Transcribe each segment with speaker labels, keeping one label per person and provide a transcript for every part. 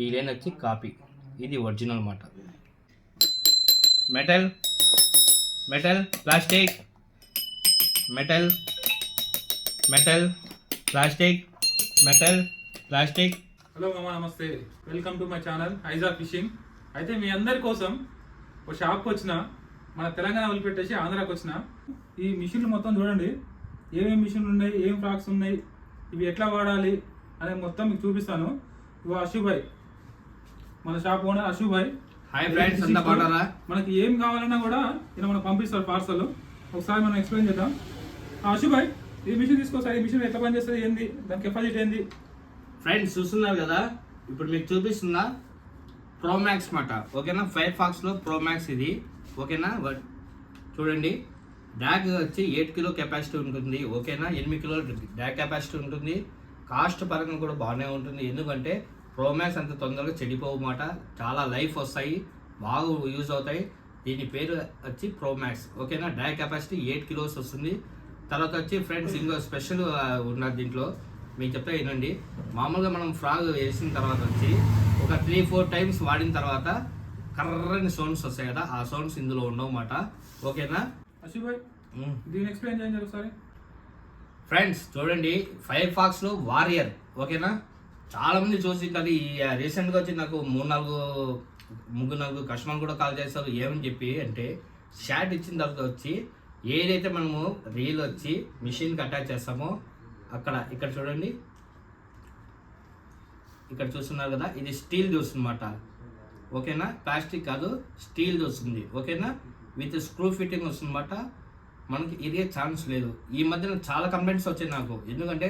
Speaker 1: ఈ లైన్ వచ్చి కాపీ, ఇది ఒరిజినల్ అన్నమాట. Metal metal plastic, metal metal plastic, metal plastic.
Speaker 2: Hello మామ, నమస్తే. Welcome to my channel Aiza fishing. అయితే మీ అందరి కోసం ఒక షాప్కి వచ్చిన, మన తెలంగాణ వదిలిపెట్టేసి ఆంధ్రాకి వచ్చిన. ఈ మిషన్లు మొత్తం చూడండి, ఏమేమి మిషన్లు ఉన్నాయి, ఏం ఫ్రాక్స్ ఉన్నాయి, ఇవి ఎట్లా వాడాలి అనేది మొత్తం మీకు చూపిస్తాను. ఇవి అశుభాయ్, మన షాప్ ఓనర్ అశుభాయ్.
Speaker 1: హాయ్ ఫ్రెండ్స్, అంతా బాగున్నారా?
Speaker 2: మనకి ఏం కావాలన్నా కూడా ఇలా మనకు పంపిస్తారు పార్సల్. ఒకసారి మనం ఎక్స్ప్లెయిన్ చేద్దాం. అశుభాయ్, ఈ మిషన్ తీసుకోసారి, ఈ మిషన్ ఎట్లా పనిచేస్తుంది, ఏంది దాని కెపాసిటీ ఏంది?
Speaker 1: ఫ్రెండ్స్ చూస్తున్నారు కదా, ఇప్పుడు మీకు చూపిస్తున్నా ప్రోమాక్స్ మాట. ఓకేనా, ఫైర్ ఫాక్స్లో ప్రోమాక్స్ ఇది. ఓకేనా, చూడండి, డ్యాగ్ వచ్చి 8 కిలో కెపాసిటీ ఉంటుంది. ఓకేనా, 8 కిలో డ్యాగ్ కెపాసిటీ ఉంటుంది. కాస్ట్ పరంగా కూడా బాగానే ఉంటుంది, ఎందుకంటే ప్రోమాక్స్ అంత తొందరగా చెడిపోవమాట. చాలా లైఫ్ వస్తాయి, బాగా యూజ్ అవుతాయి. దీని పేరు వచ్చి ప్రోమాక్స్. ఓకేనా, డ్యాగ్ కెపాసిటీ 8 కిలోస్ వస్తుంది. తర్వాత వచ్చి ఫ్రెండ్స్ ఇంకో స్పెషల్ ఉన్నది దీంట్లో, మీకు చెప్తే వినండి. మామూలుగా మనం ఫ్రాగ్ వేసిన తర్వాత వచ్చి ఒక 3-4 టైమ్స్ వాడిన తర్వాత కర్రని సౌండ్స్ వస్తాయి కదా, ఆ సౌండ్స్ ఇందులో ఉండవన్నమాట. ఓకేనా
Speaker 2: అశుభాయ్, దీన్ని ఎక్స్ప్లెయిన్ చేయండి ఒకసారి.
Speaker 1: ఫ్రెండ్స్ చూడండి, ఫైర్ ఫాక్స్లో వారియర్. ఓకేనా, చాలామంది చూసి కానీ రీసెంట్గా వచ్చి నాకు 3-4 కస్టమర్లు కూడా కాల్ చేస్తారు. ఏమని చెప్పి అంటే, షాట్ ఇచ్చిన తర్వాత వచ్చి ఏదైతే మనము రీల్ వచ్చి మిషన్కి అటాచ్ చేస్తామో ఇక్కడ చూడండి, ఇక్కడ చూస్తున్నారు కదా, ఇది స్టీల్ చూస్తుందన్నమాట. ఓకేనా, ప్లాస్టిక్ కాదు, స్టీల్ వస్తుంది. ఓకేనా, విత్ స్క్రూ ఫిట్టింగ్ వస్తుందన్నమాట. మనకి ఇదే ఛాన్స్ లేదు. ఈ మధ్యన చాలా కంప్లైంట్స్ వచ్చాయి నాకు, ఎందుకంటే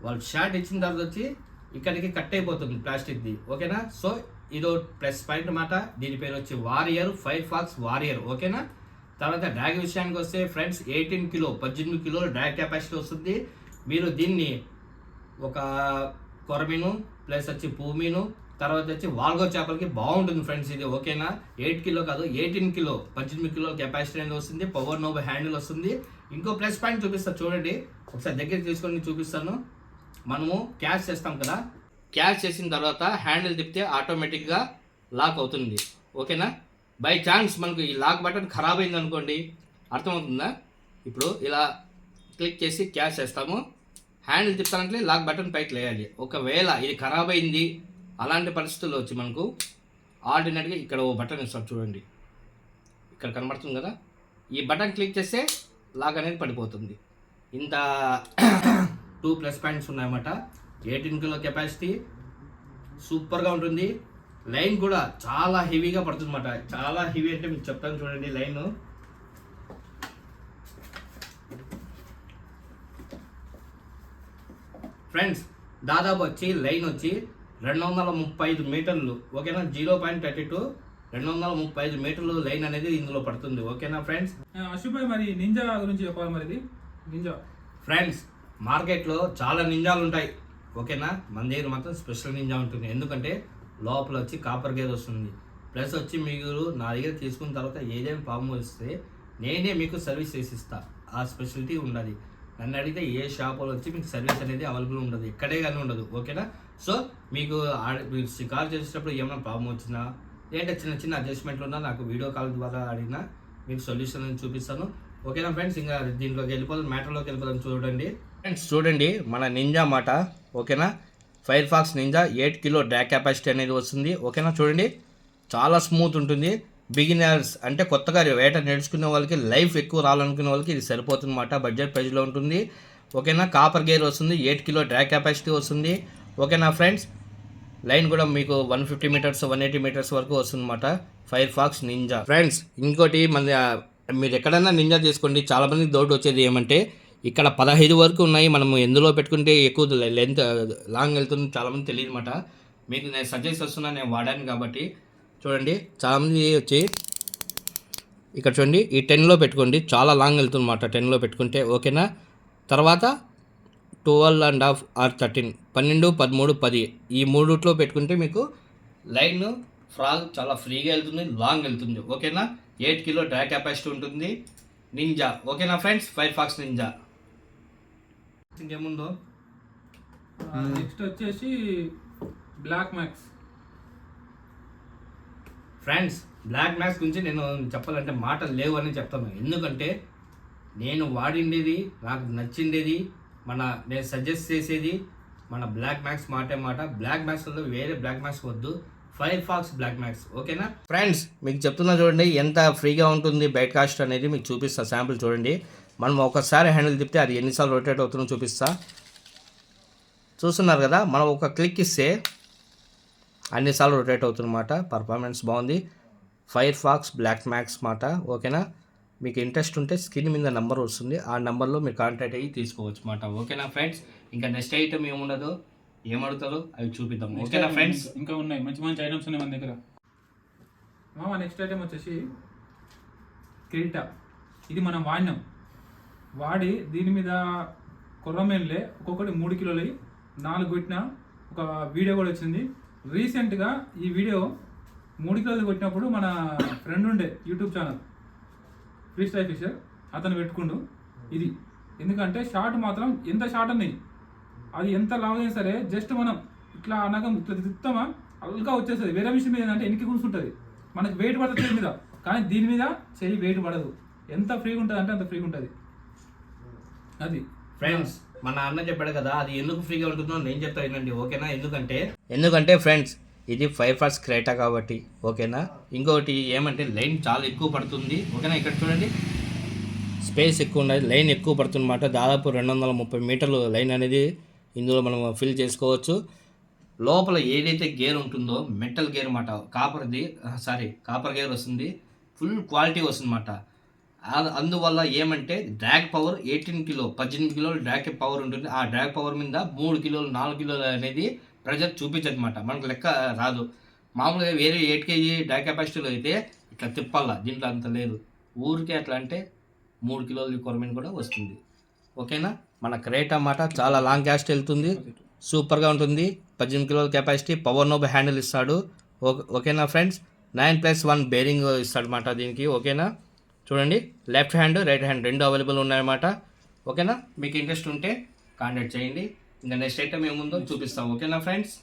Speaker 1: వాళ్ళు షార్ట్ ఇచ్చిన తర్వాత వచ్చి ఇక్కడికి కట్ అయిపోతుంది ప్లాస్టిక్ది. ఓకేనా, సో ఇదో ప్లస్ పాయింట్ అన్నమాట. దీని పేరు వచ్చి వారియర్, ఫైర్ ఫాక్స్ వారియర్. ఓకేనా, తర్వాత డ్రాగ్ విషయానికి వస్తే ఫ్రెండ్స్ 18 కిలో డ్రాగ్ కెపాసిటీ వస్తుంది. మీరు దీన్ని ఒక కొరమీను ప్లస్ వచ్చి పూమీను, తర్వాత వచ్చి వాల్గో చేపలకి బాగుంటుంది ఫ్రెండ్స్ ఇది. ఓకేనా, 8 కిలో కాదు, 18 కిలో 18 కిలో కెపాసిటీ అనేది వస్తుంది. పవర్ నోబ్ హ్యాండిల్ వస్తుంది. ఇంకో ప్లస్ పాయింట్ చూపిస్తాను చూడండి, ఒకసారి దగ్గర తీసుకొని చూపిస్తాను. మనము క్యాచ్ చేస్తాం కదా, క్యాచ్ చేసిన తర్వాత హ్యాండిల్ తిప్పితే ఆటోమేటిక్గా లాక్ అవుతుంది. ఓకేనా, బై ఛాన్స్ మనకు ఈ లాక్ బటన్ ఖరాబ్ అయింది అనుకోండి, అర్థమవుతుందా? ఇప్పుడు ఇలా క్లిక్ చేసి క్యాచ్ చేస్తాము, హ్యాండిల్ తిప్పాలంటే లాక్ బటన్ పైకి లేయాలి. ఒకవేళ ఇది ఖరాబ్ అయింది అలాంటి పరిస్థితుల్లో వచ్చి మనకు ఆల్టర్నేట్గా ఇక్కడ ఓ బటన్ ఇస్తాం చూడండి, ఇక్కడ కనబడుతుంది కదా, ఈ బటన్ క్లిక్ చేస్తే లాక్ అనేది పడిపోతుంది. ఇంత 2 ప్లస్ పాయింట్స్ ఉన్నాయన్నమాట. 18 కిలో కెపాసిటీ సూపర్గా ఉంటుంది. లైన్ కూడా చాలా హెవీగా పడుతుంది అన్నమాట. చాలా హెవీ అంటే మీకు చెప్తాను చూడండి. లైన్ ఫ్రెండ్స్ దాదాపు వచ్చి లైన్ వచ్చి 235 మీటర్లు. ఓకేనా, 0.32 235 మీటర్లు లైన్ అనేది ఇందులో పడుతుంది. ఓకేనా ఫ్రెండ్స్.
Speaker 2: అశుభాయ్, మరి నింజా గురించి చెప్పాలి. మరి ఇది నింజా
Speaker 1: ఫ్రెండ్స్, మార్కెట్లో చాలా నింజాలు ఉంటాయి. ఓకేనా, మన దగ్గర మాత్రం స్పెషల్ నింజా ఉంటుంది. ఎందుకంటే లోపల వచ్చి కాపర్ గేర్ వస్తుంది. ప్లస్ వచ్చి మీరు నా దగ్గర తీసుకున్న తర్వాత ఏదైనా ప్రాబ్లం వస్తే నేనే మీకు సర్వీస్ చేసి ఇస్తా. ఆ స్పెషాలిటీ ఉండదు. నన్ను అడిగితే ఏ షాపులో వచ్చి మీకు సర్వీస్ అనేది అవైలబుల్ ఉండదు, ఎక్కడే కానీ ఉండదు. ఓకేనా, సో మీకు కాల్ చేసేటప్పుడు ఏమైనా ప్రాబ్లం వచ్చినా ఏంటంటే చిన్న అడ్జస్ట్మెంట్లు ఉన్నా నాకు వీడియో కాల్ ద్వారా అడిగినా మీకు సొల్యూషన్ అని చూపిస్తాను. ఓకేనా ఫ్రెండ్స్, ఇంకా దీంట్లోకి మ్యాటర్లోకి వెళ్ళిపోదాం. చూడండి ఫ్రెండ్స్, చూడండి మన నింజా మాట. ఓకేనా, fire pox Ninja 8 kilo drag capacity అనేది వస్తుంది. ఓకేనా, చూడండి చాలా స్మూత్ ఉంటుంది. బిగినర్స్ అంటే కొత్తగా వేట నేర్చుకునే వాళ్ళకి, లైఫ్ ఎక్కువ రావాలనుకునే వాళ్ళకి ఇది సరిపోతుందన్నమాట. బడ్జెట్ ప్రైస్లో ఉంటుంది. ఓకేనా, కాపర్ గేర్ వస్తుంది, 8 కిలో డ్రాగ్ కెపాసిటీ వస్తుంది. ఓకేనా ఫ్రెండ్స్, లైన్ కూడా మీకు 150 మీటర్స్ 180 మీటర్స్ వరకు వస్తుందన్నమాట ఫైర్ ఫాక్స్ నింజా. ఫ్రెండ్స్ ఇంకోటి మీరు ఎక్కడైనా నింజా తీసుకోండి, చాలామందికి డౌట్ వచ్చేది ఏమంటే ఇక్కడ 15 వరకు ఉన్నాయి, మనము ఎందులో పెట్టుకుంటే ఎక్కువ లెంత్ లాంగ్ వెళ్తుంది చాలామంది తెలియదు అన్నమాట. మీకు నేను సజెస్ట్ చేస్తున్నా, నేను వాడాను కాబట్టి. చూడండి, చాలామంది వచ్చి ఇక్కడ చూడండి, ఈ 10లో పెట్టుకోండి, చాలా లాంగ్ వెళ్తుంది అన్నమాట 10లో పెట్టుకుంటే. ఓకేనా, తర్వాత 12.5 or 13 12, 13, 10 ఈ మూడిట్లో పెట్టుకుంటే మీకు లైన్ ఫ్రాగ్ చాలా ఫ్రీగా వెళ్తుంది, లాంగ్ వెళ్తుంది. ఓకేనా, 8 కిలో డ్రాగ్ కెపాసిటీ ఉంటుంది నింజా. ఓకేనా ఫ్రెండ్స్, ఫైర్ ఫాక్స్ నింజా. ఇంకేముందో
Speaker 2: నెక్స్ట్ వచ్చేసి black max.
Speaker 1: Friends black max గురించి నేను చెప్పాలంటే మాటలు లేవు అని చెప్తాను. ఎందుకంటే నేను వాడిండేది, నాకు నచ్చిండేది, నేను సజెస్ట్ చేసేది మన బ్లాక్ మ్యాక్స్ మాట. బ్లాక్ మ్యాక్స్లో వేరే బ్లాక్ మ్యాక్స్ వద్దు, ఫైర్ ఫాక్స్ బ్లాక్ మ్యాక్స్. ఓకేనా ఫ్రెండ్స్, మీకు చెప్తున్నా చూడండి ఎంత ఫ్రీగా ఉంటుంది బైట్ కాస్ట్ అనేది మీకు చూపిస్తా. శాంపుల్ చూడండి. మనం ఒకసారి హ్యాండిల్ తిప్పితే అది ఎన్నిసార్లు రొటేట్ అవుతుందో చూపిస్తా. చూస్తున్నారు కదా, మనం ఒక క్లిక్ ఇస్తే అన్నిసార్లు రొటేట్ అవుతుందన్నమాట. పర్ఫార్మెన్స్ బాగుంది. ఫైర్ ఫాక్స్ బ్లాక్ మ్యాక్స్ మాట. ఓకేనా, మీకు ఇంట్రెస్ట్ ఉంటే స్క్రీన్ మీద నెంబర్ వస్తుంది, ఆ నెంబర్లో మీరు కాంటాక్ట్ అయ్యి తీసుకోవచ్చు మాట. ఓకేనా ఫ్రెండ్స్, ఇంకా నెక్స్ట్ ఐటమ్ ఏముండదు, ఏమడుగుతారో అవి చూపిద్దాం. ఓకేనా ఫ్రెండ్స్,
Speaker 2: ఇంకా ఉన్నాయి మంచి మంచి ఐటమ్స్ ఉన్నాయి మన దగ్గర. నెక్స్ట్ ఐటమ్ వచ్చేసి కిరీటా. ఇది మనం వాడి దీని మీద కొర్రమేన్లే ఒక్కొక్కటి 3 కిలోలు 4 కొట్టిన ఒక వీడియో కూడా వచ్చింది రీసెంట్గా. ఈ వీడియో 3 కిలోలు కొట్టినప్పుడు మన ఫ్రెండ్ ఉండే YouTube channel free style fisher, అతను పెట్టుకుండు ఇది. ఎందుకంటే షార్ట్ మాత్రం ఎంత షార్ట్ ఉన్నాయి, అది ఎంత లావ్ అయినా సరే జస్ట్ మనం ఇట్లా అనగా ఇట్లా తిప్పుతామా అల్గా వచ్చేస్తుంది. వేరే మిషన్ మీద ఏంటంటే ఎనికి కూర్చుంటుంది, మనకి వెయిట్ పడుతుంది చేయి మీద, కానీ దీని మీద చెయ్యి వెయిట్ పడదు. ఎంత ఫ్రీగా ఉంటుంది అంటే అంత ఫ్రీగా ఉంటుంది. అది
Speaker 1: ఫ్రెండ్స్ మన అన్న చెప్పాడు కదా, అది ఎందుకు ఫ్రీగా ఉంటుందో నేను చెప్తా వినండి. ఓకేనా, ఎందుకంటే ఫ్రెండ్స్ ఇది ఫైర్ ఫాక్స్ క్రేటా కాబట్టి. ఓకేనా, ఇంకొకటి ఏమంటే లైన్ చాలా ఎక్కువ పడుతుంది. ఓకేనా, ఇక్కడ చూడండి స్పేస్ ఎక్కువ ఉన్నది, లైన్ ఎక్కువ పడుతుందన్నమాట. దాదాపు 230 మీటర్లు లైన్ అనేది ఇందులో మనం ఫిల్ చేసుకోవచ్చు. లోపల ఏదైతే గేర్ ఉంటుందో మెటల్ గేర్ అన్నమాట, కాపర్ గేర్ వస్తుంది. ఫుల్ క్వాలిటీ వస్తుందన్నమాట. అందువల్ల ఏమంటే డ్రాగ్ పవర్ 18 కిలోలు డ్రాగ్ పవర్ ఉంటుంది. ఆ డ్రాగ్ పవర్ మీద 3 కిలోలు 4 కిలోలు అనేది ప్రెజర్ చూపించదన్నమాట. మనకు లెక్క రాదు. మామూలుగా వేరే 8 kg డ్రాగ్ కెపాసిటీలో అయితే ఇట్లా తిప్పాలా, దీంట్లో అంత లేదు. ఊరికే అట్లా అంటే 3 కిలోల కొరమీన్ కూడా వస్తుంది. ఓకేనా, మన క్రేటా మాట చాలా లాంగ్ క్యాస్ట్ వెళ్తుంది, సూపర్గా ఉంటుంది. 18 కిలోల కెపాసిటీ, పవర్ నోబ్ హ్యాండిల్ ఇస్తాడు. ఓకేనా ఫ్రెండ్స్, 9+1 బేరింగ్ ఇస్తాడు మాట దీనికి. ఓకేనా, చూడండి left hand right hand 2 available ఉన్నాయన్నమాట. ఓకేనా, మీకు ఇంట్రెస్ట్ ఉంటే కాంటాక్ట్ చేయండి. ఇంకా నెక్స్ట్ ఐటమ్ ఏముందో చూపిస్తాం. ఓకేనా ఫ్రెండ్స్,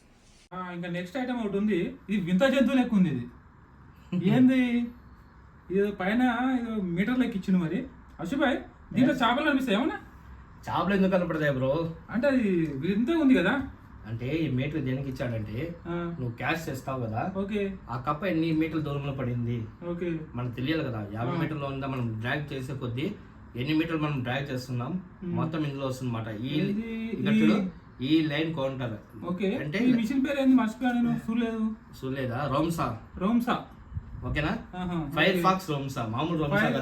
Speaker 2: ఇంకా నెక్స్ట్ ఐటమ్ ఒకటి ఉంది. ఇది వింత జంతువు లెక్క ఉంది. ఇది ఏంది, ఇది పైన ఏదో మీటర్ లెక్క ఇచ్చిండు. మరి అశుభాయ్ దీంట్లో చేపలు కనిపిస్తాయి ఏమన్నా?
Speaker 1: చేపలు ఎందుకు కనపడతాయి బ్రో?
Speaker 2: అంటే అది వింత ఉంది కదా.
Speaker 1: అంటే ఈ మీటర్ దేనికి ఇచ్చాడంటే, నువ్వు క్యాష్ చేస్తావు కదా,
Speaker 2: ఓకే, ఆ
Speaker 1: కప్ప ఎన్ని మీటర్ల దూరంలో పడింది
Speaker 2: ఓకే మనకు
Speaker 1: తెలియాలి కదా. 50 మీటర్లో ఉందా, మనం డ్రాగ్ చేసే కొద్దీ ఎన్ని మీటర్లు మనం డ్రాగ్ చేస్తున్నాం మొత్తం ఇందులో వస్తుంది అన్నమాట. ఈ లైన్ కౌంటర్.
Speaker 2: ఓకే, అంటే ఈ మిషన్ పేరు ఏంది మర్చిపోయాను, చూడలేదా? రోమ్సా. ఓకేనా,
Speaker 1: ఫైర్ ఫాక్స్ రోమ్సా, మామూలు ఫైర్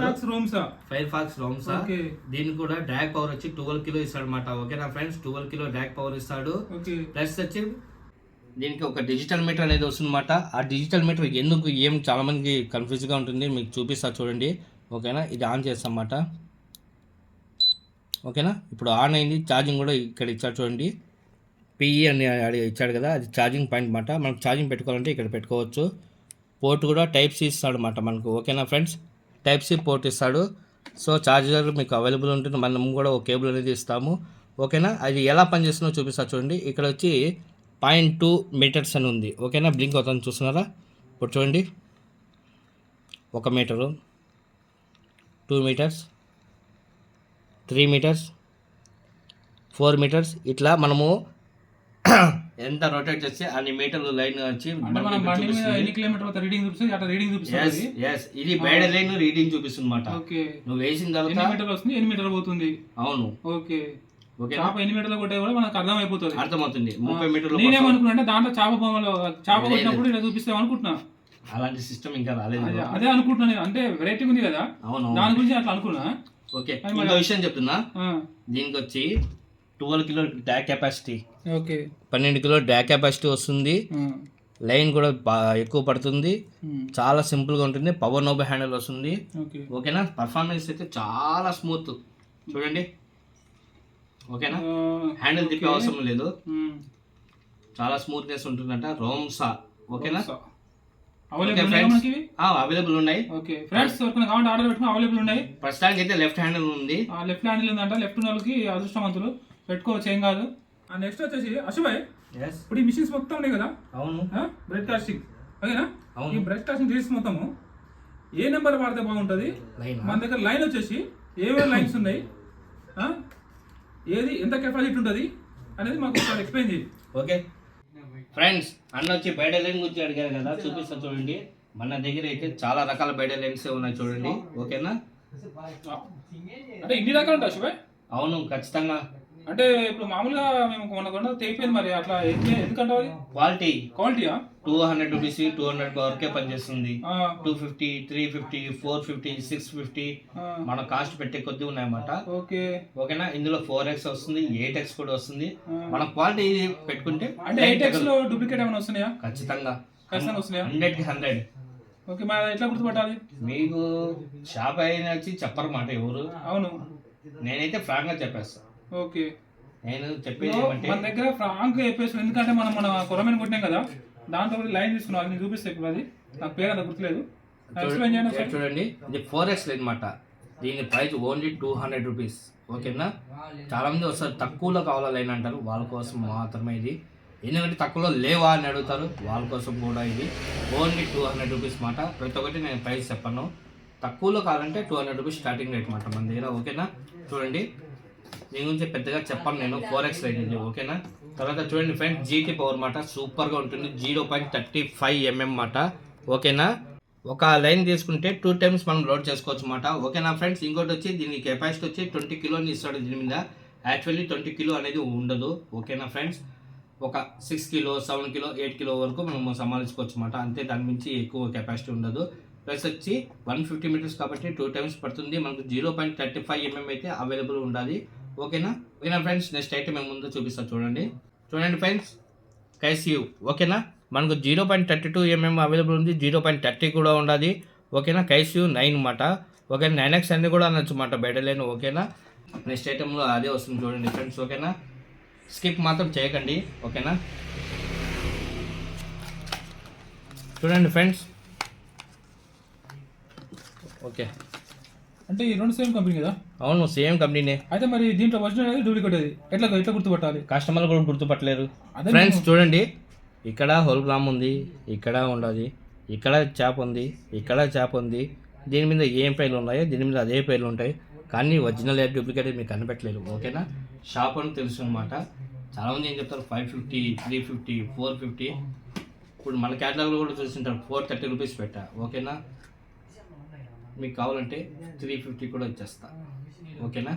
Speaker 1: ఫాక్స్ రోమ్సా.
Speaker 2: ఓకే,
Speaker 1: దీనికి కూడా డ్రాగ్ పవర్ వచ్చి 12 కిలో ఇస్తాడు అనమాట. ఓకేనా ఫ్రెండ్స్, 12 కిలో డ్రాగ్ పవర్ ఇస్తాడు. ప్లస్ వచ్చి దీనికి ఒక డిజిటల్ మీటర్ అనేది వస్తుంది అనమాట. ఆ డిజిటల్ మీటర్ ఎందుకు చాలా మందికి కన్ఫ్యూజ్గా ఉంటుంది, మీకు చూపిస్తా చూడండి. ఓకేనా, ఇది ఆన్ చేస్తాం అన్నమాట. ఓకేనా, ఇప్పుడు ఆన్ అయింది. ఛార్జింగ్ కూడా ఇక్కడ ఇచ్చాడు చూడండి, పిఈ అని ఇచ్చాడు కదా, అది ఛార్జింగ్ పాయింట్ అన్నమాట. మనకు ఛార్జింగ్ పెట్టుకోవాలంటే ఇక్కడ పెట్టుకోవచ్చు. పోర్ట్ కూడా టైప్ సి ఇస్తాడు అన్నమాట మనకు. ఓకేనా ఫ్రెండ్స్, టైప్ సి పోర్ట్ ఇస్తాడు. సో ఛార్జర్ మీకు అవైలబుల్ ఉంటుంది. మనం కూడా ఒక కేబుల్ అనేది ఇస్తాము. ఓకేనా, అది ఎలా పనిచేస్తుందో చూపిస్తా చూడండి. ఇక్కడ వచ్చి 0.2 మీటర్స్ అని ఉంది. ఓకేనా, బ్లింక్ అవుతుంది చూస్తున్నారా? ఇప్పుడు చూడండి, 1 మీటరు, 2 మీటర్స్, 3 మీటర్స్, 4 మీటర్స్, ఇట్లా మనము ఎంత రొటేట్ చేస్తే అన్ని మీటర్లు లైన్ వచ్చి ఇది బయట లైన్ రీడింగ్ చూపిస్తుంది అన్నమాట. నువ్వు వేసిన తర్వాత అవును. ఓకే,
Speaker 2: చేప ఎన్ని మీటర్లు కొట్టే కూడా మనకు
Speaker 1: అర్థమవుతుంది. 30 మీటర్లు.
Speaker 2: నేనేమనుకున్నా దాంట్లో చేప కొట్టినప్పుడు ఇలా చూపిస్తాం అనుకుంటున్నా.
Speaker 1: అలాంటి సిస్టమ్ ఇంకా రాలేదు.
Speaker 2: అదే అనుకుంటున్నా, అంటే వెరైటీ ఉంది కదా, దాని గురించి అట్లా అనుకున్నా.
Speaker 1: ఓకే, ఇంకో విషయం చెప్తున్నా. దీనికి వచ్చి 12 kilo drag capacity, 12 kilo drag capacity వస్తుంది. లైన్ కూడా ఎక్కువ పడుతుంది, చాలా సింపుల్గా ఉంటుంది. పవర్ నోబ్ హ్యాండిల్ వస్తుంది. ఓకేనా, పర్ఫార్మెన్స్ అయితే చాలా స్మూత్ చూడండి. ఓకేనా, హ్యాండిల్ తిప్పే అవసరం లేదు, చాలా స్మూత్నెస్ ఉంటుందంట. రోమ్సా. ఓకేనా, అవైలబుల్ ఉన్నాయి.
Speaker 2: అవైలబుల్ ఉన్నాయి.
Speaker 1: ప్రస్తుతానికి అయితే లెఫ్ట్ హ్యాండిల్ ఉంది.
Speaker 2: లెఫ్ట్ హ్యాండిల్ ఉందంట. లెఫ్ట్ వాళ్ళకి అదృష్టవంతులు, పెట్టుకోవచ్చు, ఏం కాదు. నెక్స్ట్ వచ్చేసి అశుభాయ్, ఇప్పుడు ఈ మిషన్స్ మొత్తం ఉన్నాయి కదా,
Speaker 1: అవును,
Speaker 2: బ్రెడ్ కాస్టింగ్ ఓకేనా?
Speaker 1: అవును.
Speaker 2: ఈ బ్రష్ టచింగ్ సీరీస్ మొత్తము ఏ నెంబర్ వాడితే బాగుంటుంది?
Speaker 1: లైన్
Speaker 2: మన దగ్గర లైన్ వచ్చేసి ఏమేమి లైన్స్ ఉన్నాయి, ఏది ఎంత కెపాసిటీ ఉంటుంది అనేది మాకు ఒకసారి ఎక్స్ప్లెయిన్ చేయండి.
Speaker 1: ఓకే ఫ్రెండ్స్, అన్న వచ్చి బయట లైన్ గురించి అడిగారు కదా, చూపిస్తా చూడండి. మన దగ్గర అయితే చాలా రకాల బయట లైన్స్ ఉన్నాయి చూడండి. ఓకేనా?
Speaker 2: అంటే ఇన్ని రకాలు ఉంటాయి శుభయ్?
Speaker 1: అవును, ఖచ్చితంగా.
Speaker 2: అంటే ఇప్పుడు మామూలుగా మేము కొన్న కొన్న తెగిపోయింది, మరి అట్లా ఎందుకంటే అది క్వాలిటీయా?
Speaker 1: 200 రూపీస్ 200 వరకే పనిచేస్తుంది. 250, 350, 450, 650 మన కాస్ట్ పెట్టే కొద్ది ఉన్నాయన్నమాట. ఓకేనా? ఇందులో 4x వస్తుంది, 8x కూడా వస్తుంది. మన క్వాలిటీ పెట్టుకుంటే
Speaker 2: అంటే 8x లో డూప్లికేట్ ఏమైనా వస్తున్నాయా?
Speaker 1: ఖచ్చితంగా
Speaker 2: వస్తున్నాయా?
Speaker 1: 100కి 100.
Speaker 2: ఓకే, మరి ఎట్లా గుర్తుపట్టాలి?
Speaker 1: మీకు షాప్ అయినా వచ్చి చెప్పరు మాట ఎవరు.
Speaker 2: అవును,
Speaker 1: నేనైతే ఫ్రాంక్ గా చెప్పేస్తా.
Speaker 2: ఓకే,
Speaker 1: నేను చెప్పేది
Speaker 2: మన దగ్గర ఫ్రాంక్ చెప్పేసి, ఎందుకంటే మన కొరమైన కొట్టినాం కదా, దాంతో లైన్ తీసుకున్నాం. అది చూపిస్తే ఇప్పుడు అది నాకు పేరు అంత గుర్తులేదు.
Speaker 1: చూడండి, ఇది 4x లైన్ అనమాట. దీని ప్రైస్ ఓన్లీ 200 రూపీస్. ఓకేనా? చాలా మంది వస్తారు తక్కువలో కావాలా లైన్ అంటారు, వాళ్ళ కోసం మాత్రమే ఇది. ఎందుకంటే తక్కువలో లేవా అని అడుగుతారు, వాళ్ళ కోసం కూడా ఇది ఓన్లీ 200 రూపీస్ మాట. ప్రతి ఒక్కటి నేను ప్రైస్ చెప్పాను. తక్కువలో కావాలంటే 200 రూపీస్ స్టార్టింగ్ రేట్ మాట మన దగ్గర. ఓకేనా? చూడండి, దీని గురించి పెద్దగా చెప్పాను నేను. 4x లైన్ ఇది. ఓకేనా? తర్వాత చూడండి ఫ్రెండ్స్, జీటీ పవర్ మాట సూపర్గా ఉంటుంది. 0.35 mm మాట. ఓకేనా? ఒక లైన్ తీసుకుంటే 2 times మనం లోడ్ చేసుకోవచ్చు మాట. ఓకేనా ఫ్రెండ్స్? ఇంకోటి వచ్చి దీని కెపాసిటీ వచ్చి 20 కిలోని ఇస్తాడు దీని మీద. యాక్చువల్లీ 20 కిలో అనేది ఉండదు. ఓకేనా ఫ్రెండ్స్? ఒక 6 కిలో 7 కిలో 8 కిలో వరకు మనం సంభాలించుకోవచ్చు మాట. అంతే, దాని మించి ఎక్కువ కెపాసిటీ ఉండదు. ప్లస్ వచ్చి 150 మీటర్స్ కాబట్టి 2 times పడుతుంది. మనకు 0.35 mm అయితే అవైలబుల్ ఉండాలి. ఓకేనా? ఓకేనా ఫ్రెండ్స్? నెక్స్ట్ ఐటమ్ మేము ముందు చూపిస్తా చూడండి. చూడండి ఫ్రెండ్స్, కైసియూ. ఓకేనా? మనకు 0.32 mm అవైలబుల్ ఉంది, 0.30 కూడా ఉండాలి. ఓకేనా? కైసియూ 9 మాట. ఓకే, 9x అన్ని కూడా అనొచ్చు మాట బయట లేను. ఓకేనా? నెక్స్ట్ ఐటెంలో అదే వస్తుంది చూడండి ఫ్రెండ్స్. ఓకేనా? స్కిప్ మాత్రం చేయకండి. ఓకేనా? చూడండి ఫ్రెండ్స్. ఓకే,
Speaker 2: అంటే ఈ రెండు సేమ్ కంపెనీ కదా?
Speaker 1: అవును, సేమ్ కంపెనీనే.
Speaker 2: అయితే మరి దీంట్లో ఒరిజినల్ అనేది డూప్లికేట్ అది ఎట్లా గుర్తుపట్టాలి?
Speaker 1: కస్టమర్లు కూడా గుర్తుపట్టలేరు. ఫ్రెండ్స్ చూడండి, ఇక్కడ హోల్ గ్రామ్ ఉంది, ఇక్కడ ఉండదు, ఇక్కడ చేప ఉంది, ఇక్కడ చేప ఉంది. దీని మీద ఏం పేర్లు ఉన్నాయో దీని మీద అదే పేర్లు ఉంటాయి, కానీ ఒరిజినల్ డూప్లికేట్ మీకు కనిపెట్టలేరు. ఓకేనా? షాప్ అని తెలుసు అనమాట. చాలామంది ఏం చెప్తారు 550, 350, 450. ఇప్పుడు మన క్యాటలాగ్లో కూడా చూస్తుంటారు 430 రూపీస్ పెట్టా. ఓకేనా? మీకు కావాలంటే 350 కూడా ఇచ్చేస్తా. ఓకేనా?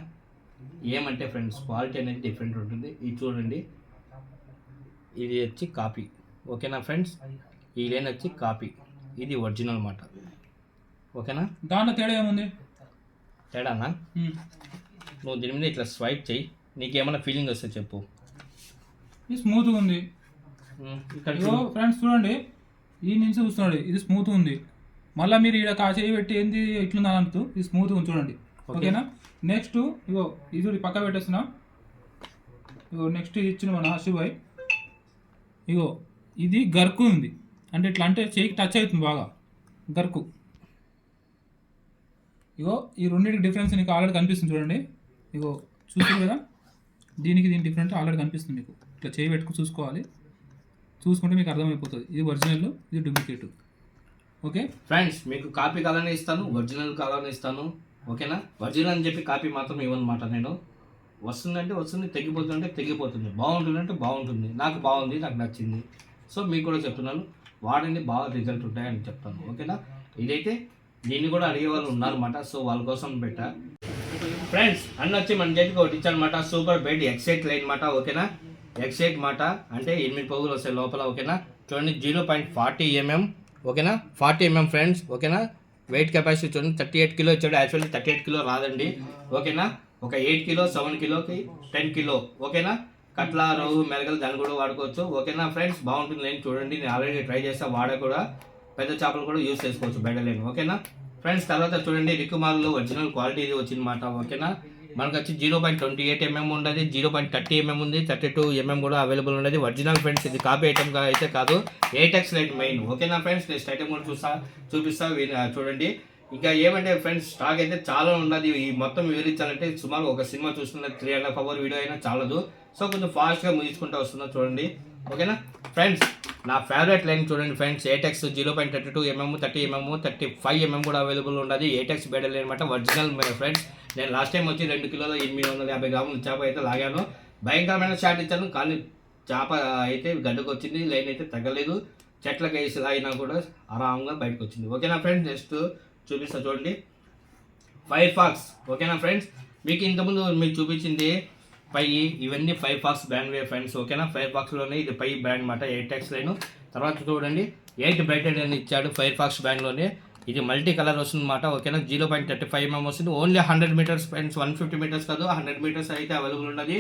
Speaker 1: ఏమంటే ఫ్రెండ్స్, క్వాలిటీ అనేది డిఫరెంట్ ఉంటుంది. ఇది చూడండి, ఇది వచ్చి కాపీ. ఓకేనా ఫ్రెండ్స్? ఈ లైన్ వచ్చి కాపీ, ఇది ఒరిజినల్ అన్నమాట. ఓకేనా?
Speaker 2: దాంట్లో తేడా ఏముంది?
Speaker 1: తేడానా? నువ్వు దీని మీద ఇట్లా స్వైప్ చేయి, నీకేమైనా ఫీలింగ్ వస్తే చెప్పు.
Speaker 2: ఇది స్మూత్గా ఉంది. ఫ్రెండ్స్ చూడండి, ఈ నుంచి చూస్తున్నాడు, ఇది స్మూత్గా ఉంది. మళ్ళీ మీరు ఇక్కడ కాచేయి పెట్టి ఏంది ఇట్లుందా అంటూ ఇది స్మూత్గా ఉంది చూడండి. ఓకేనా? నెక్స్ట్ ఇగో ఇది పక్క పెట్టేస్తున్నా. ఇగో నెక్స్ట్ ఇది ఇచ్చిన మన హర్షిబాయ్. ఇగో ఇది గర్కు ఉంది, అంటే ఇట్లా అంటే చేయికి టచ్ అవుతుంది బాగా, గర్కు. ఇగో ఈ రెండింటికి డిఫరెన్స్ నీకు ఆల్రెడీ కనిపిస్తుంది చూడండి. ఇగో చూస్తుంది కదా, దీనికి దీని డిఫరెంట్ ఆల్రెడీ కనిపిస్తుంది మీకు. ఇట్లా చేయి పెట్టుకుని చూసుకోవాలి, చూసుకుంటే మీకు అర్థమైపోతుంది ఇది ఒరిజినల్, ఇది డూప్లికేట్. ఓకే
Speaker 1: ఫ్రెండ్స్, మీకు కాపీ కావాలని ఇస్తాను, ఒరిజినల్ కావాలని ఇస్తాను. ఓకేనా? ఒరిజినల్ అని చెప్పి కాపీ మాత్రం ఇవ్వనమాట నేను. వస్తుందంటే వస్తుంది, తెగిపోతుందంటే తెగిపోతుంది, బాగుంటుందంటే బాగుంటుంది. నాకు బాగుంది, నాకు నచ్చింది. సో మీకు కూడా చెప్తున్నాను, వాడండి, బాగా రిజల్ట్ ఉంటాయని చెప్తాను. ఓకేనా? ఇదైతే దీన్ని కూడా అడిగే వాళ్ళు ఉన్నారన్నమాట, సో వాళ్ళ కోసం పెట్టా. ఫ్రెండ్స్, అన్న వచ్చి మన చేతికి ఒకటి ఇచ్చానమాట, సూపర్ బెడ్ ఎక్సైట్ లైన్ మాట. ఓకేనా? ఎక్సైట్ మాట అంటే 8 పోగులు వస్తాయి లోపల. ఓకేనా? చూడండి, 0.40 mm. ఓకేనా? 40 mm ఫ్రెండ్స్. ఓకేనా? వెయిట్ కెపాసిటీ చూడండి, 38 కిలో ఇచ్చాడు. యాక్చువల్లీ 38 కిలో రాదండి. ఓకేనా? ఒక 8 కిలో 7 కిలోకి 10 కిలో. ఓకేనా? కట్ల, రవ్వు, మెరగలు దాన్ని కూడా వాడుకోవచ్చు. ఓకేనా ఫ్రెండ్స్? బాగుంటుంది లైన్ చూడండి, నేను ఆల్రెడీ ట్రై చేస్తా, వాడ కూడా పెద్ద చేపలు కూడా యూజ్ చేసుకోవచ్చు బెడ్ లైన్. ఓకేనా ఫ్రెండ్స్? తర్వాత చూడండి, రికుమార్లో ఒరిజినల్ క్వాలిటీ ఇది వచ్చిందన్నమాట. ఓకేనా? మనకు వచ్చి 0.28 mm ఉండదు, 0.30 mm ఉంది, 32 mm కూడా అవైలబుల్ ఉండదు. ఒరిజినల్ ఫ్రెండ్స్, ఇది కాపీ ఐటమ్ అయితే కాదు, 8x లైట్ మెయిన్. ఓకేనా ఫ్రెండ్స్? నెక్స్ట్ ఐటమ్ కూడా చూపిస్తా చూడండి. ఇంకా ఏమంటే ఫ్రెండ్స్, స్టాక్ అయితే చాలా ఉన్నది. ఈ మొత్తం వివరించాలంటే సుమారు ఒక సినిమా చూస్తున్న 3.5 hour వీడియో అయినా చాలదు. సో కొంచెం ఫాస్ట్గా ముగించుకుంటూ వస్తున్నా చూడండి. ఓకేనా ఫ్రెండ్స్? నా ఫేవరెట్ లైన్ చూడండి ఫ్రెండ్స్, ఏటెక్స్ 0.32 mm, 30 mm, 35 mm కూడా అవైలబుల్ ఉన్నది. ఏటెక్స్ బెడల్ అనమాట, ఒరిజినల్ ఫ్రెండ్స్. నేను లాస్ట్ టైం వచ్చి 2 కిలోల 850 గ్రాముల చేప అయితే లాగాను. భయంకరమైన షాట్ ఇచ్చాను, కానీ చేప అయితే గడ్డకు వచ్చింది, లైన్ అయితే తగ్గలేదు. చెట్లకు వేసి లాగినా కూడా ఆరాంగా బయటకు వచ్చింది. ఓకేనా ఫ్రెండ్స్, నెక్స్ట్ చూపిస్తా చూడండి, ఫైర్ ఫాక్స్. ఓకేనా ఫ్రెండ్స్, మీకు ఇంతకుముందు మీకు చూపించింది పై, ఇవన్నీ ఫైర్ ఫాక్స్ బ్రాండ్ వే ఫ్రెండ్స్. ఓకేనా, ఫైర్ ఫాక్స్లోనే ఇది పై బ్రాండ్ అనమాట, 8X లైన్. తర్వాత చూడండి 8 బ్రైటెడ్ అని ఇచ్చాడు ఫైర్ ఫాక్స్ బ్రాండ్లోనే. ఇది మల్టీ కలర్ వస్తుంది అనమాట. ఓకేనా, 0.35 mm వస్తుంది. ఓన్లీ 100 మీటర్స్ ఫ్రెండ్స్, 150 మీటర్స్ కాదు, 100 మీటర్స్ అయితే అవైలబుల్ ఉన్నది.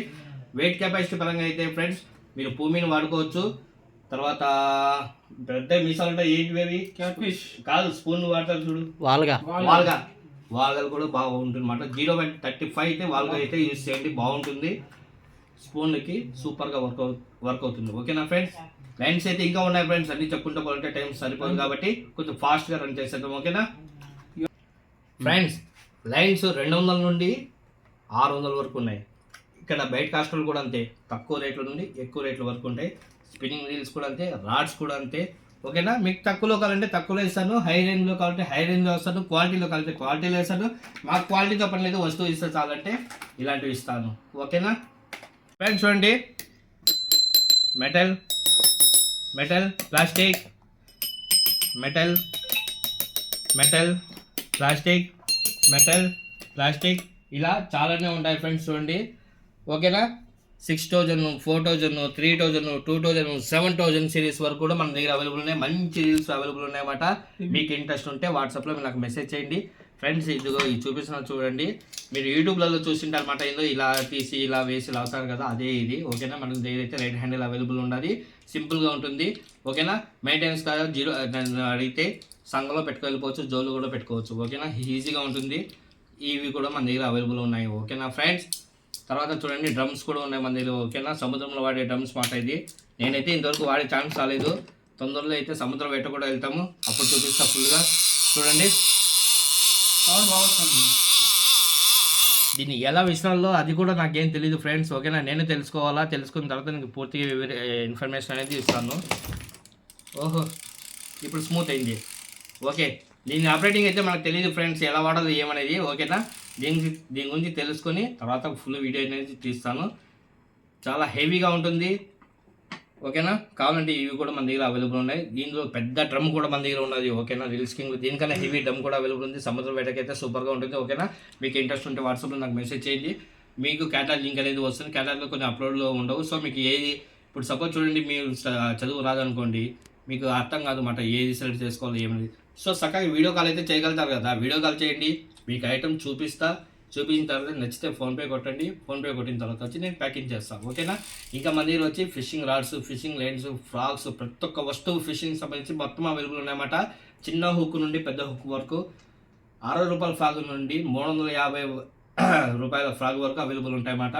Speaker 1: వెయిట్ కెపాసిటీ పరంగా అయితే ఫ్రెండ్స్ మీరు భూమిని వాడుకోవచ్చు. తర్వాత పెద్ద మీసాలు ఉంటాయి, ఏంటివి
Speaker 2: క్యాట్ ఫిష్
Speaker 1: కాదు, స్పూన్ వాడతారు చూడు, వాల్గలు కూడా బాగుంటుంది అనమాట. 0.35 అయితే వాల్గా అయితే యూజ్ చేయండి, బాగుంటుంది. స్పూన్కి సూపర్గా వర్క్ అవుతుంది. ఓకేనా ఫ్రెండ్స్, లైన్స్ అయితే ఇంకా ఉన్నాయి ఫ్రెండ్స్, అన్ని చెప్పుకుంటూ పోతే టైం సరిపోదు కాబట్టి కొంచెం ఫాస్ట్గా రన్ చేసేద్దాం. ఓకేనా ఫ్రెండ్స్, లైన్స్ 200 నుండి 600 వరకు ఉన్నాయి. ఇక్కడ బయట కాస్టులు కూడా అంతే, తక్కువ రేట్ల నుండి ఎక్కువ రేట్ల వరకు ఉంటాయి. స్పిన్నింగ్ రీల్స్ కూడా అంతే, రాడ్స్ కూడా అంతే. ఓకేనా, మీకు తక్కువలో కావాలంటే తక్కువలో ఇస్తాను, హై రేంజ్లో కావాలంటే హై రేంజ్లో ఇస్తాను, క్వాలిటీలో కావాలంటే క్వాలిటీలో ఇస్తాను. మాకు క్వాలిటీతో పని లేదు, వస్తువు ఇస్తే చాలంటే ఇలాంటివి ఇస్తాను. ఓకేనా ఫ్రెండ్స్, చూడండి మెటల్, ప్లాస్టిక్, ప్లాస్టిక్ ఇలా చాలానే ఉంటాయి ఫ్రెండ్స్. చూడండి ఓకేనా, 6000, 4000, 3000, 2000, 7000 సిరీస్ వరకు కూడా మన దగ్గర అవైలబుల్ ఉన్నాయి. మంచి రీల్స్ అవైలబుల్ ఉన్నాయన్నమాట. మీకు ఇంట్రెస్ట్ ఉంటే వాట్సాప్లో నాకు మెసేజ్ చేయండి ఫ్రెండ్స్. ఇదిగో ఇది చూపిస్తున్నా చూడండి, మీరు యూట్యూబ్లలో చూసింటారు అనమాట. ఏదో ఇలా తీసి ఇలా వేసి లాగుతారు కదా, అదే ఇది. ఓకేనా, మనకు దగ్గర అయితే రైట్ హ్యాండిల్ అవైలబుల్ ఉన్నది, సింపుల్గా ఉంటుంది. ఓకేనా, మెయింటెనెన్స్ కాదు, 0 అడిగితే సంఘంలో పెట్టుకెళ్ళిపోవచ్చు, జోలు కూడా పెట్టుకోవచ్చు. ఓకేనా, ఈజీగా ఉంటుంది. ఇవి కూడా మన దగ్గర అవైలబుల్ ఉన్నాయి. ఓకేనా ఫ్రెండ్స్, తర్వాత చూడండి డ్రమ్స్ కూడా ఉన్నాయి మన దగ్గర. ఓకేనా, సముద్రంలో వాడే డ్రమ్స్ మాట ఇది. నేనైతే ఇంతవరకు వాడే ఛాన్స్ రాలేదు, తొందరలో అయితే సముద్రం వెంట కూడా వెళ్తాము, అప్పుడు చూపిస్తా ఫుల్గా. చూడండి దీన్ని ఎలా విషయాల్లో అది కూడా నాకేం తెలియదు ఫ్రెండ్స్. ఓకేనా, నేను తెలుసుకోవాలా, తెలుసుకున్న తర్వాత నీకు పూర్తిగా ఇన్ఫర్మేషన్ అనేది ఇస్తాను. ఓహో, ఇప్పుడు స్మూత్ అయింది. ఓకే, దీని ఆపరేటింగ్ అయితే మనకు తెలియదు ఫ్రెండ్స్, ఎలా వాడాలి ఏమనేది. ఓకేనా, దీని గురించి తెలుసుకొని తర్వాత ఫుల్ వీడియో అనేది తీస్తాను. చాలా హెవీగా ఉంటుంది. ఓకేనా, కావాలంటే ఇవి కూడా మన దగ్గర అవైలబుల్ ఉన్నాయి. దీనిలో పెద్ద డ్రమ్ కూడా మన దగ్గర ఉన్నది. ఓకేనా, రీల్స్ కింగ్ దీనికన్నా హెవీ డ్రమ్ కూడా అవైలబుల్ ఉంది. సముద్రం వేటకైతే సూపర్గా ఉంటుంది. ఓకేనా, మీకు ఇంట్రెస్ట్ ఉంటే వాట్సాప్లో నాకు మెసేజ్ చేయండి, మీకు క్యాటలాగ్ లింక్ అనేది వస్తుంది. క్యాటలాగ్లో కొన్ని అప్లోడ్లో ఉండవు. సో మీకు ఏది ఇప్పుడు సపోజ్ చూడండి, మీరు చదువు రాదనుకోండి, మీకు అర్థం కాదు అన్నమాట, ఏది సెలెక్ట్ చేసుకోవాలి ఏమనేది. సో చక్కగా వీడియో కాల్ అయితే చేయగలుగుతారు కదా, వీడియో కాల్ చేయండి, మీకు ఐటమ్ చూపించిన తర్వాత నచ్చితే ఫోన్పే కొట్టండి. ఫోన్పే కొట్టిన తర్వాత వచ్చి నేను ప్యాకింగ్ చేస్తాను. ఓకేనా, ఇంకా మన దగ్గర వచ్చి fishing rods, fishing lines, frocks, ప్రతి ఒక్క వస్తువు ఫిషింగ్ సంబంధించి మొత్తం అవైలబుల్ ఉన్నాయన్నమాట. చిన్న హుక్ నుండి పెద్ద హుక్ వరకు, 60 రూపాయల ఫ్రాగ్ నుండి 350 రూపాయల ఫ్రాగ్ వరకు అవైలబుల్ ఉంటాయన్నమాట.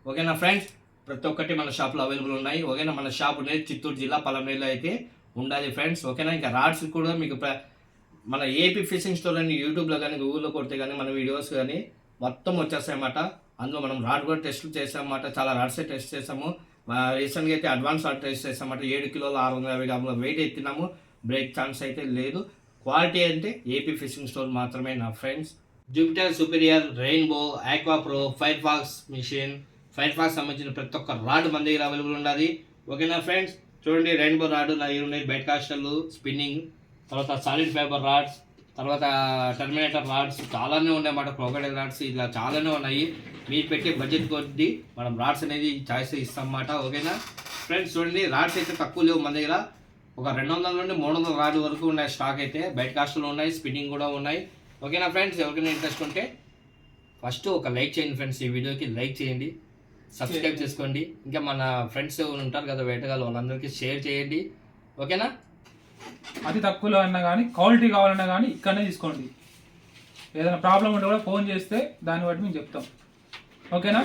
Speaker 1: ఓకేనా ఫ్రెండ్స్, ప్రతి ఒక్కటి మన షాప్లో అవైలబుల్ ఉన్నాయి. ఓకేనా, మన షాప్ అనేది చిత్తూరు జిల్లా పలమనేరులో అయితే ఉండాలి ఫ్రెండ్స్. ఓకేనా, ఇంకా రాడ్స్ కూడా మీకు మన ఏపీ ఫిషింగ్ స్టోర్ అని యూట్యూబ్లో కానీ గూగుల్లో కొడితే కానీ మన వీడియోస్ కానీ మొత్తం వచ్చేస్తాయన్నమాట. అందులో మనం రాడ్ కూడా టెస్ట్ చేసామన్నమాట, చాలా రాడ్సే టెస్ట్ చేసాము. రీసెంట్గా అయితే అడ్వాన్స్ రాడ్ టెస్ట్ చేసామన్నమాట. 7 కిలోల 650 గ్రాముల వెయిట్ ఎత్తినాము, బ్రేక్ ఛాన్స్ అయితే లేదు. క్వాలిటీ అంటే ఏపీ ఫిషింగ్ స్టోర్ మాత్రమే నా friends. Jupiter, Superior, Rainbow, Aqua Pro, Firefox Mission, Firefox సంబంధించిన ప్రతి ఒక్క రాడ్ మన దగ్గర అవైలబుల్ ఉన్నది. ఓకేనా ఫ్రెండ్స్, చూడండి రెయిన్బో రాడ్ నా దగ్గర ఉన్నాయి, బెడ్ కాస్టర్లు, స్పిన్నింగ్, తర్వాత సాలిడ్ ఫైబర్ రాడ్స్, తర్వాత టర్మినేటర్ రాడ్స్ చాలానే ఉన్నాయన్నమాట. క్రోకడైల్ రాడ్స్ ఇలా చాలానే ఉన్నాయి. మీరు పెట్టే బడ్జెట్ కొద్ది మనం రాడ్స్ అనేది చాయిస్ ఇస్తాం అన్నమాట. ఓకేనా ఫ్రెండ్స్, చూడండి రాడ్స్ అయితే తక్కువ లేవు మన దగ్గర. ఒక 200 నుండి 300 రాడ్ వరకు ఉన్నాయి స్టాక్ అయితే. బయట కాస్టులు ఉన్నాయి, స్పిన్నింగ్ కూడా ఉన్నాయి. ఓకేనా ఫ్రెండ్స్, ఎవరికైనా ఇంట్రెస్ట్ ఉంటే ఫస్ట్ ఒక లైక్ చేయండి ఫ్రెండ్స్, ఈ వీడియోకి లైక్ చేయండి, సబ్స్క్రైబ్ చేసుకోండి. ఇంకా మన ఫ్రెండ్స్ ఉంటారు కదా వేటగాళ్ళు, వాళ్ళందరికీ షేర్ చేయండి. ఓకేనా,
Speaker 2: అతి తక్కువలో అన్నా కానీ క్వాలిటీ కావాలన్నా కానీ ఇక్కడనే తీసుకోండి. ఏదైనా ప్రాబ్లం ఉంటే కూడా ఫోన్ చేస్తే దాన్ని బట్టి మేము చెప్తాం. ఓకేనా.